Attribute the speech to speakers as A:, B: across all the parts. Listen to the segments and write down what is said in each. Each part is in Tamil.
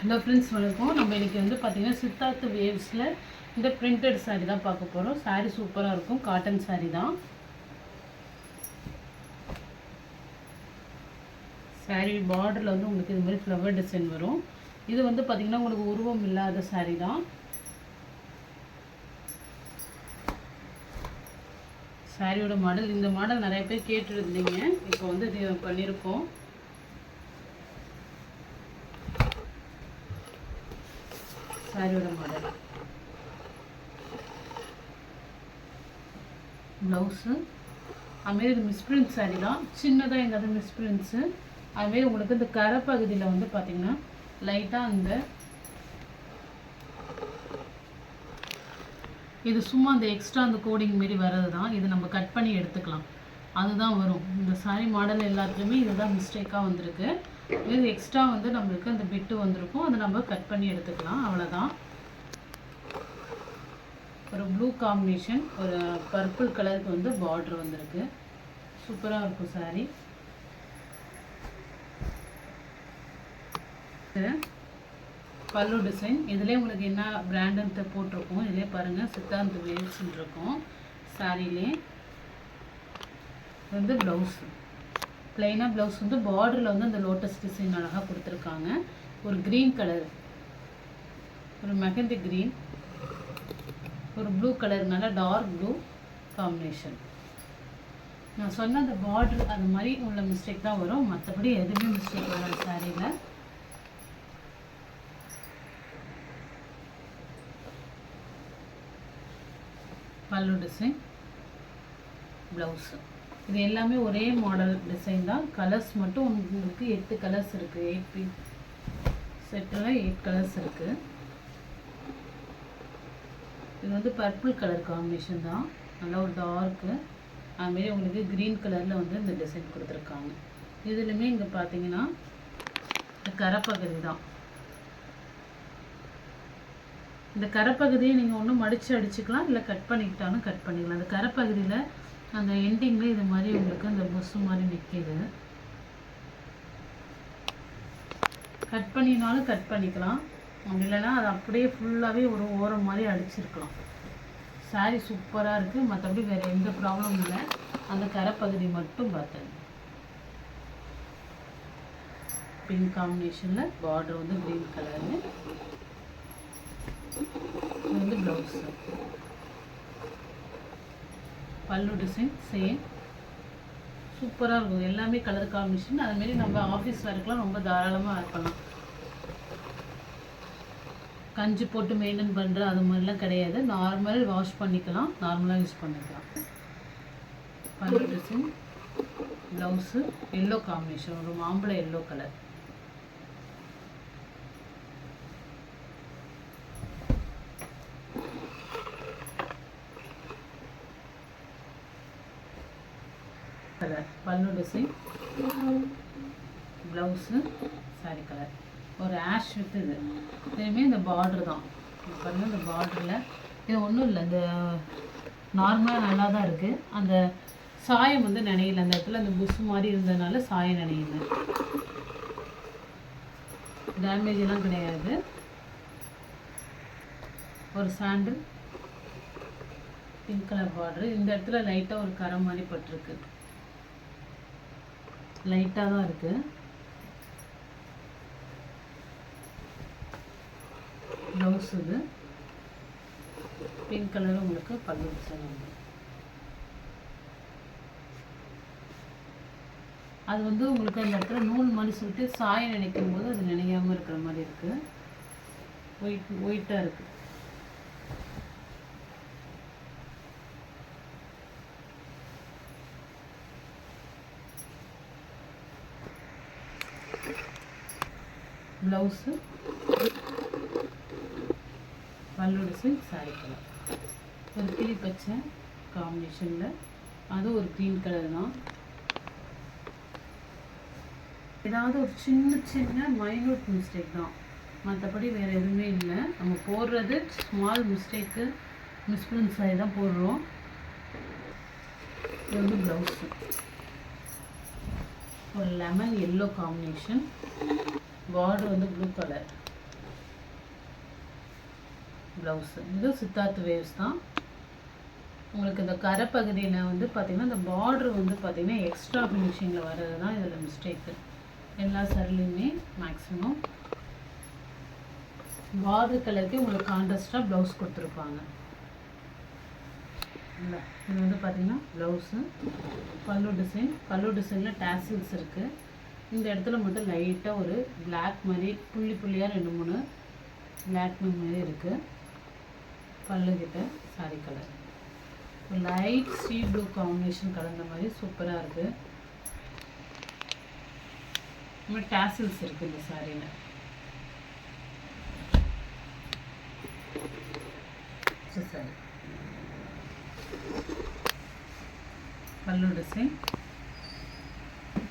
A: ஹலோ ஃப்ரெண்ட்ஸ், வணக்கம். நம்ம இன்றைக்கி வந்து பார்த்திங்கன்னா சித்தார்த் வேவ்ஸில் இந்த பிரிண்டட் சாரீ தான் பார்க்க போகிறோம். சாரீ சூப்பராக இருக்கும். காட்டன் சாரீ தான். சாரீ பார்டரில் வந்து உங்களுக்கு இது மாதிரி ஃப்ளவர் டிசைன் வரும். இது வந்து பார்த்திங்கன்னா உங்களுக்கு உருவம் இல்லாத சாரீ தான். சாரியோட மாடல், இந்த மாடல் நிறைய பேர் கேட்டுருந்தீங்க. இப்போ வந்து இது பண்ணியிருக்கோம். சாரியோட மாடல், ப்ளவுஸு அதுமாரி இது மிஸ்பிரிண்ட் சாரீ தான். சின்னதாக எங்காவது மிஸ்பிரிண்ட்ஸு. அதுமாரி உங்களுக்கு இந்த கரை பகுதியில் வந்து பார்த்திங்கன்னா லைட்டாக அந்த இது சும்மா அந்த எக்ஸ்ட்ரா அந்த கோடிங் மாரி வர்றது தான். இது நம்ம கட் பண்ணி எடுத்துக்கலாம், அதுதான் வரும். இந்த சாரீ மாடல் எல்லாத்துலேயுமே இதுதான் மிஸ்டேக்காக வந்திருக்கு. இது எக்ஸ்ட்ரா வந்து நம்மளுக்கு அந்த பிட்டு வந்திருக்கும், அதை நம்ம கட் பண்ணி எடுத்துக்கலாம், அவ்வளோதான். ஒரு ப்ளூ காம்பினேஷன், ஒரு பர்பிள் கலருக்கு வந்து பார்டர் வந்திருக்கு. சூப்பராக இருக்கும் சாரீ. பல்லு டிசைன் இதிலே உங்களுக்கு என்ன பிராண்டுன்னு போட்டிருக்கோம். இதிலே பாருங்கள், சித்தார்த் வேவ்ஸ்ன்னு இருக்கும் சாரீலே. வந்து ப்ளவுஸ் ப்ளைனாக ப்ளவுஸ் வந்து பார்டரில் வந்து அந்த லோட்டஸ் டிசைன் அழகாக கொடுத்துருக்காங்க. ஒரு க்ரீன் கலர், ஒரு மெகந்தி க்ரீன், ஒரு ப்ளூ கலர், நல்லா டார்க் ப்ளூ காம்பினேஷன். நான் சொன்ன அந்த பார்டர் அது மாதிரி உள்ள மிஸ்டேக் தான் வரும், மற்றபடி எதுவுமே மிஸ்டேக் வராது சாரியில். பல்லு டிசைன், ப்ளவுஸு இது எல்லாமே ஒரே மாடல் டிசைன் தான். கலர்ஸ் மட்டும் உங்களுக்கு 8 கலர்ஸ் இருக்குது. 8 பீஸ் செட்டில் 8 கலர்ஸ் இருக்குது. இது வந்து பர்பிள் கலர் காம்பினேஷன் தான், நல்லா ஒரு டார்க்கு. அதுமாரி உங்களுக்கு க்ரீன் கலரில் வந்து இந்த டிசைன் கொடுத்துருக்காங்க. இதுலையுமே இங்கே பார்த்தீங்கன்னா இந்த கரைப்பகுதி தான். இந்த கரைப்பகுதியை நீங்கள் ஒன்றும் மடித்து அடிச்சுக்கலாம், இல்லை கட் பண்ணிக்கிட்டாலும் கட் பண்ணிக்கலாம். அந்த கரைப்பகுதியில் அந்த எண்டிங்கில் இது மாதிரி உங்களுக்கு அந்த பொஸ்ஸு மாதிரி நிற்கிது. கட் பண்ணினாலும் கட் பண்ணிக்கலாம், அப்படி இல்லைன்னா அது அப்படியே ஃபுல்லாகவே ஒரு ஓரம் மாதிரி அடிச்சிருக்கலாம். சாரீ சூப்பராக இருக்குது, மற்றபடி வேறு எந்த ப்ராப்ளமும் இல்லை. அந்த கரைப்பகுதி மட்டும் பார்த்தேன். பிங்க் காம்பினேஷனில் பார்டர் வந்து க்ரீன் கலரு. இது வந்து ப்ளவுஸு. பல்லு டிசைன் சேம், சூப்பராக இருக்கும். எல்லாமே கலர் காம்பினேஷன். அதுமாரி நம்ம ஆஃபீஸ் ஒர்க்கெலாம் ரொம்ப தாராளமாக இருக்கலாம். கஞ்சி போட்டு மெயின்டைன் பண்ணுற அது மாதிரிலாம் கிடையாது. நார்மல் வாஷ் பண்ணிக்கலாம், நார்மலாக யூஸ் பண்ணிக்கலாம். பல்லு டிசைன், ப்ளவுஸு எல்லோ காம்பினேஷன், ஒரு மாம்பழ எல்லோ கலர். கலர் பல்லு டிசைன், ப்ளவுஸு சாரி கலர் ஒரு ஆஷ் வித் இது. இதுவுமே இந்த பார்டர் தான் பாருங்கள். இந்த பார்டரில் இது ஒன்றும் இல்லை, இந்த நார்மலாக நல்லா தான் இருக்குது. அந்த சாயம் வந்து நினையல, அந்த இடத்துல அந்த புஷ் மாதிரி இருந்ததுனால சாயம் நினையல. டேமேஜ் எல்லாம் கிடையாது. ஒரு சாண்டில் பிங்க் கலர் பார்டரு. இந்த இடத்துல லைட்டாக ஒரு கரை மாதிரி பட்டிருக்கு, லைட்டாக தான் இருக்குது. ப்ளவுஸ் இது பிங்க் கலர், உங்களுக்கு பல்லு டிசைன் வந்து அது வந்து உங்களுக்கு அந்த இடத்துல நூல் மாதிரி சொல்லிட்டு சாயம் நினைக்கும் போது அது நினையாமல் இருக்கிற மாதிரி இருக்குது. ஒயிட்டாக இருக்குது. ப்ளவுஸு பல்லு டிசைன் சாரி கலர், ஒரு கிளி பச்சை காம்பினேஷனில், அது ஒரு க்ரீன் கலர் தான். ஏதாவது ஒரு சின்ன சின்ன மைன்யூட் மிஸ்டேக் தான், மற்றபடி வேறு எதுவுமே இல்லை. நம்ம போடுறது ஸ்மால் மிஸ்டேக்கு, மிஸ்பிரிண்ட் சாரி தான் போடுறோம். இது வந்து ப்ளவுஸு ஒரு லெமன் எல்லோ காம்பினேஷன், பார்டர் வந்து ப்ளூ கலர். ப்ளவுஸு. இது சித்தார்த் வேவ்ஸ் தான். உங்களுக்கு இந்த கரை பகுதியில் வந்து பார்த்திங்கன்னா இந்த பார்ட்ரு வந்து பார்த்திங்கன்னா எக்ஸ்ட்ரா ஃபினிஷிங்கில் வர்றது தான் இதில் மிஸ்டேக்கு. எல்லா சரலையுமே மேக்ஸிமம் பார்டர் கலருக்கு உங்களுக்கு கான்ட்ராஸ்டாக ப்ளவுஸ் கொடுத்துருப்பாங்க. இல்லை, இது வந்து பார்த்திங்கன்னா ப்ளவுஸு. பல்லு டிசைனில் டேசில்ஸ் இருக்குது. இந்த இடத்துல மட்டும் லைட்டாக ஒரு பிளாக் மாதிரி புள்ளியாக 2-3 பிளாக் மாதிரி இருக்குது. பல்லுக்கிட்ட சாரி கலர் ஒரு லைட் ஸ்ரீ ப்ளூ காம்பினேஷன் கலந்த மாதிரி சூப்பராக இருக்குது. இந்த மாதிரி டேசில்ஸ் இருக்குது இந்த சாரியில். சாரி பல்லு டிசைன்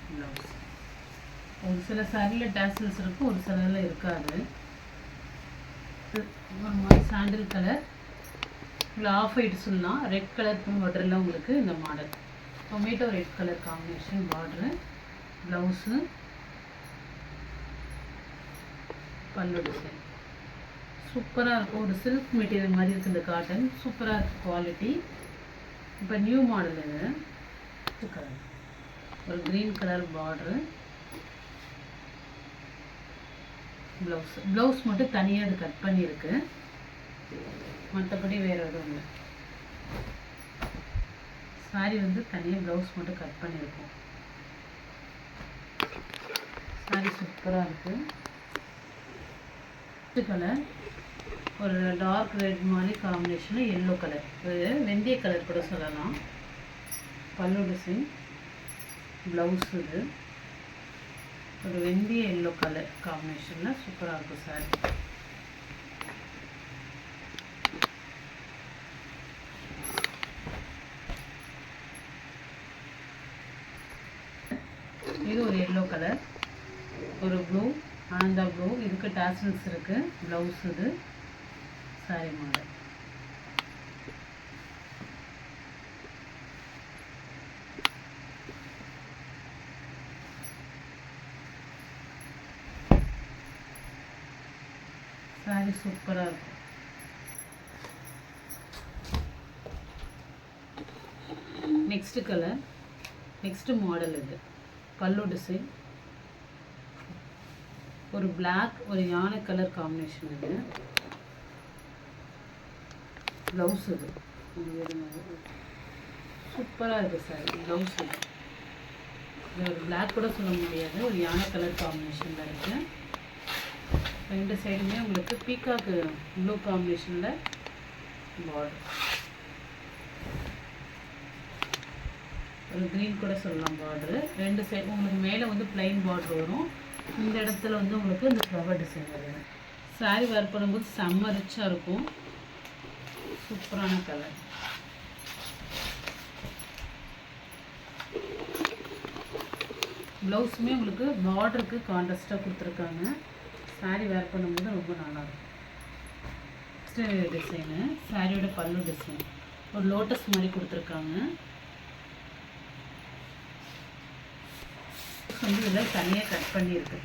A: ப்ளவுஸ். ஒரு சில சாரியில் டேசில்ஸ் இருக்கும், ஒரு சிலரில் இருக்காது. ஒரு மாதிரி சாண்டில் கலர், இல்லை ஆஃப் ஒயிட் சொல்லலாம். ரெட் கலர் பார்டரில் உங்களுக்கு இந்த model tomato red colour combination border. Blouse பல்லு டிசைன் சூப்பராக இருக்கும். ஒரு சில்க் மெட்டீரியல் மாதிரி இருக்குது இந்த காட்டன். சூப்பராக இருக்குது குவாலிட்டி. இப்போ நியூ மாடல் இது கலர் ஒரு க்ரீன் கலர் பார்டரு. ப்ளவுஸ் மட்டும் தனியாக அது கட் பண்ணியிருக்கு, மற்றபடி வேறு எதுவும் இல்லை. சாரி வந்து தனியாக ப்ளவுஸ் மட்டும் கட் பண்ணியிருக்கோம். சாரி சூப்பராக இருக்குது. கலர் ஒரு டார்க் ரெட் மாதிரி காம்பினேஷனில் எல்லோ கலர், ஒரு வெந்தய கலர் கூட சொல்லலாம். பல்லு டிசைன் ப்ளவுஸ் இது ஒரு வெந்தய எல்லோ கலர் காம்பினேஷனில் சூப்பராக இருக்கும் சாரி. இது ஒரு எல்லோ கலர், ஒரு ப்ளூ ஆனந்தா ப்ளூ. இதுக்கு டாசல்ஸ் இருக்குது. ப்ளவுஸ் இது சாரி மாடல். சாரி சூப்பராக இருக்கும். நெக்ஸ்ட் கலர், நெக்ஸ்ட் மாடல் இது. பல்லு டிசைன் ஒரு பிளாக் ஒரு யானை கலர் காம்பினேஷன் இது. ப்ளவுஸ் இது சூப்பராக இருக்குது சாரி. ப்ளவுஸ் இது ஒரு பிளாக் கூட சொல்ல முடியாது, ஒரு யானை கலர் காம்பினேஷனில் இருக்குது. ரெண்டு சைடுமே உங்களுக்கு பீகாக்கு ப்ளூ காம்பினேஷனில் பார்டர். ஒரு க்ரீன் கூட சொல்லலாம் பார்டரு. ரெண்டு சைடு உங்களுக்கு மேலே வந்து பிளைன் பார்டர் வரும், இந்த இடத்துல வந்து உங்களுக்கு இந்த ஃப்ளவர் டிசைன் வருது. சாரி வேர் பண்ணும்போது செம்ம ரிச்சாக இருக்கும். சூப்பரான கலர். ப்ளவுஸுமே உங்களுக்கு பார்டருக்கு கான்ட்ராஸ்டாக கொடுத்துருக்காங்க. சாரி வேர் பண்ணும்போது ரொம்ப நல்லாயிருக்கும். நெக்ஸ்ட் டிசைனு சாரியோட பல்லு டிசைன் ஒரு லோட்டஸ் மாதிரி கொடுத்துருக்காங்க. வந்து இதில் தனியாக கட் பண்ணியிருக்கு.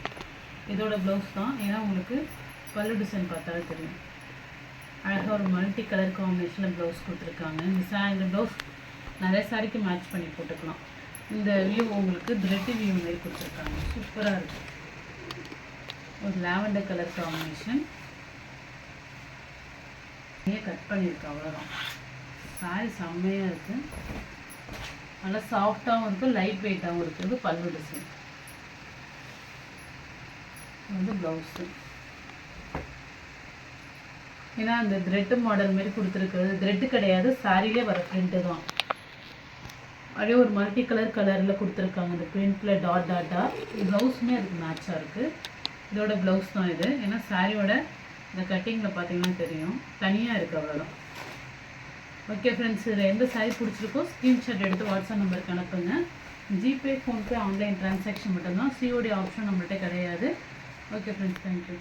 A: இதோட ப்ளவுஸ் தான், ஏன்னா உங்களுக்கு பல்லு டிசைன் பார்த்தாலே தெரியும். அழகாக ஒரு மல்டி கலர் காம்பினேஷனில் ப்ளவுஸ் கொடுத்துருக்காங்க. இந்த ப்ளவுஸ் நிறைய சாரிக்கு மேட்ச் பண்ணி போட்டுக்கலாம். இந்த வியூ உங்களுக்கு த்ரெட் வியூ மாதிரி கொடுத்துருக்காங்க. சூப்பராக இருக்குது. ஒரு லாவெண்டர் கலர் காம்பினேஷன் கட் பண்ணியிருக்கு, அவ்வளோதான். சாரி செம்மையாக இருக்குது, நல்லா சாஃப்டாகவும் இருக்குது, லைட் வெயிட்டாகவும் இருக்குது. பல்லு டிசைன் வந்து ப்ளவுஸு. ஏன்னா அந்த த்ரெட்டு மாடல் மாதிரி கொடுத்துருக்குறது த்ரெட்டு கிடையாது, சாரியிலே வர பிரிண்ட்டு தான். அப்படியே ஒரு மல்டி கலரில் கொடுத்துருக்காங்க. இந்த பிரிண்டில் டாட் டாட்டாக. ப்ளவுஸுமே அதுக்கு மேட்சாக இருக்குது. இதோட ப்ளவுஸ் தான் இது. ஏன்னா சாரியோட இந்த கட்டிங்கில் பார்த்தீங்கன்னா தெரியும், தனியாக இருக்குது, அவ்வளோதான். ஓகே ஃப்ரெண்ட்ஸ், இதில் எந்த சாரி பிடிச்சிருக்கோ ஸ்க்ரீன்ஷாட் எடுத்து வாட்ஸ்அப் நம்பருக்கு அனுப்புங்க. ஜிபே, ஃபோன்பே, ஆன்லைன் டிரான்சாக்ஷன் மட்டும்தான், சிஓடி ஆப்ஷன் நம்மள்கிட்ட கிடையாது. Okay friends, thank you.